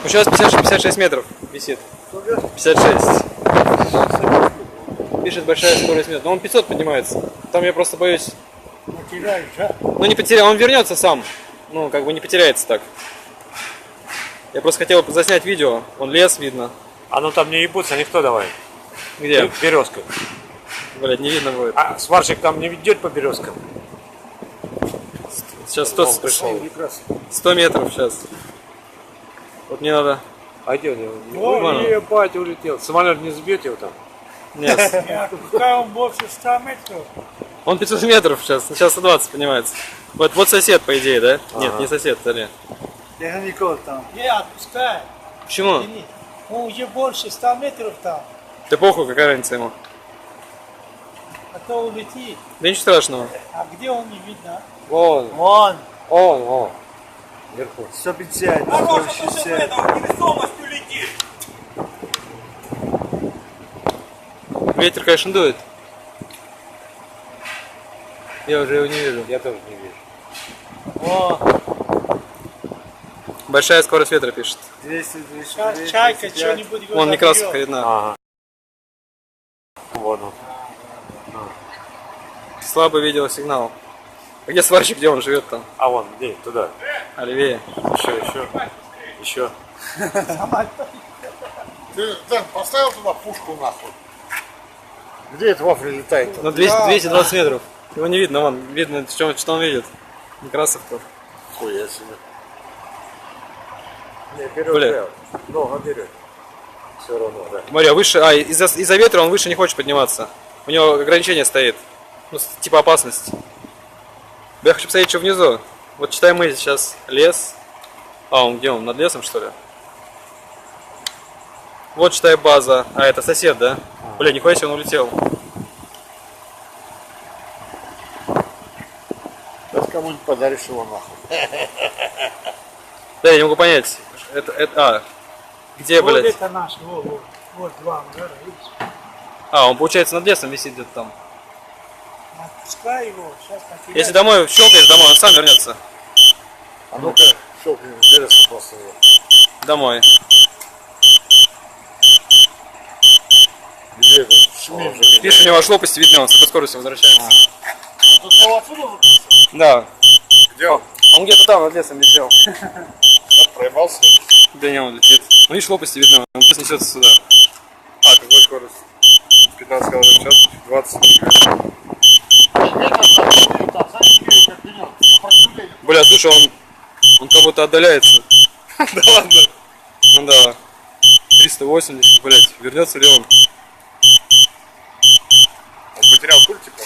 Ну, сейчас 56 метров висит. 56. Пишет большая скорость метров. Но он 500 поднимается. Там я просто боюсь. Потеряешь, да? Ну не потерял, он вернется сам. Ну, как бы не потеряется так. Я просто хотел заснять видео. Вон лес видно. А ну там не ебутся никто, давай. Где? Березка. Блять, не видно будет. А сварщик там не идет по березкам? Сейчас Он 100, пришел. 100 метров сейчас. Вот мне надо... А где он? Ладно. Ой, ебать, улетел. Самолет не сбьет его там? Нет. Пока он больше 100 метров. Он 500 метров сейчас. Сейчас 120 поднимается. Вот сосед, по идее, да? Нет, Ага. не сосед, смотри. Я Никол там. Не, отпускай. Почему? Извини. Он уже больше 100 метров там. Да похуй, какая разница ему. А то улетит. Да ничего страшного. А где он не видно? Вон, Вон. вон. Вверху. 150, Хорошо, 160. невесомостью летит. Ветер, конечно, дует. Я уже его не вижу. Я тоже не вижу. Вон. Большая скорость ветра пишет. 200, 200, чайка что-нибудь его Вон Некрасовка заберет. видна. Ага. Вот он. Слабый видеосигнал. А где сварщик, где он живет там? А вон, где? Туда. А левее. Еще. Ты, Дэн, поставил туда пушку нахуй? Где эта вафля летает? Ну 220 метров. Его не видно, вон. Видно, что он видит. Некрасовка. Хуя себе. Не, Бля. берет. Много берет. Все равно, да. Смотри, а выше, из-за ветра он выше не хочет подниматься. У него ограничение стоит. Ну, типа опасность. Я хочу посмотреть, что внизу. Вот читаем мы сейчас лес. А, он где он? Над лесом, что ли? Вот читай база. А, это сосед, да? Бля, нихуя себе он улетел. Сейчас кому-нибудь подаришь его нахуй. Да, я не могу понять. Где, Вот блядь? это наш, вот два мгора, видишь? А, он, получается, над лесом висит где-то там. Отпускай его, сейчас потеряешь. Если домой щелкаешь, домой, он сам вернется. А ну-ка, щелкни, берется просто его. Домой. Где это? Шмель. Видишь, у него аж лопасти видно, он с такой скоростью возвращается. Тут его отсюда выпустил? Да. Где он? Он где-то там над лесом летел. Проебался? Да не, он летит. Ну видишь, лопасти видно, он просто несется сюда. А, какой скорость? 15 км в час, 20. Бля, слушай, он как будто отдаляется. Да ладно. Ну да. 380, блять, вернется ли он? Он потерял пульт, типа?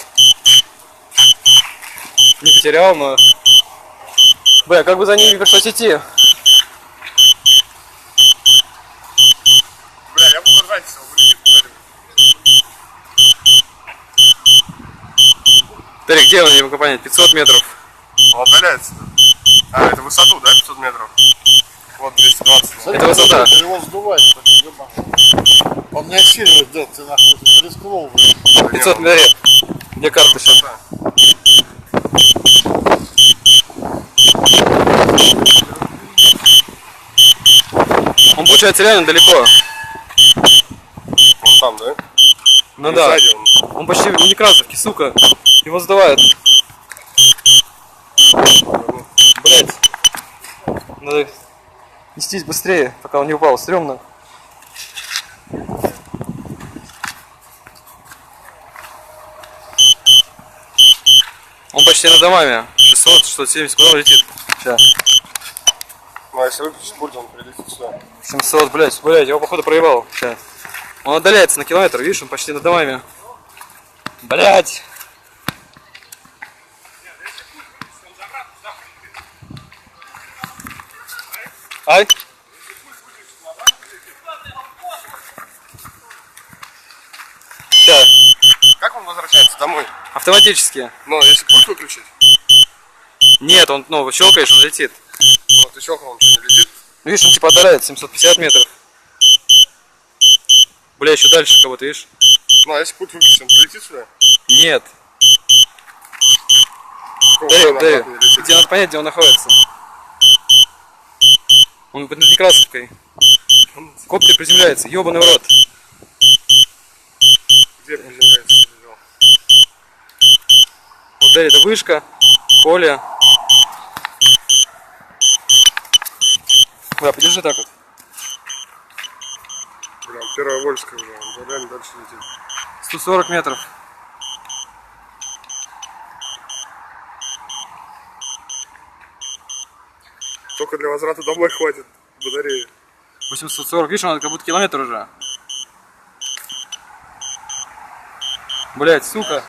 Не потерял, но... Бля, как бы за ними пришлось идти. Бля, я буду ржать, если он вылетит, говорю. Тарик, где он, не могу понять, 500 метров. Он отдаляется. А, это высоту, да, 500 метров? Вот 220. Это высота. Его сдувает, так ебаный. Он не осиливает, да, ты нахуй, ты рискнул, блядь. 500 метров. Где карта сейчас? Он, получается, реально далеко. Он там, да? Ну Или да. сзади он? Он почти в Некрасовке, сука. Его сдувает. Блять. Надо нестись быстрее, пока он не упал. Стремно. Он почти над домами. 600, 670, куда он летит? Сейчас. Ну, а если выключить пульт, он прилетит сюда. 700, блять, его походу проебал. Сейчас. Он отдаляется на километр, видишь, он почти над домами. Блять. Ай? Сейчас. Как он возвращается домой? Автоматически. Ну, если пульт выключить, Нет, он, ну, щелкаешь, он летит. ну, ты щелкнул, он что, не летит? Видишь, он типа отдаляется 750 метров. Бля, еще дальше кого-то, видишь? Ну, а если пульт выключить, он полетит сюда? Нет. Какого хрена Дэйв, обратно не летит? тебе надо понять, где он находится. Он под Некрасовкой. Коптер приземляется, ёбаный в рот. Где приземляется? Вот это вышка, поле. Да, подержи так вот. Бля, первая Вольская уже, он реально дальше летит. 140 метров. Только для возврата домой хватит батареи. 840, видишь, он как будто километр уже. Блять, сука.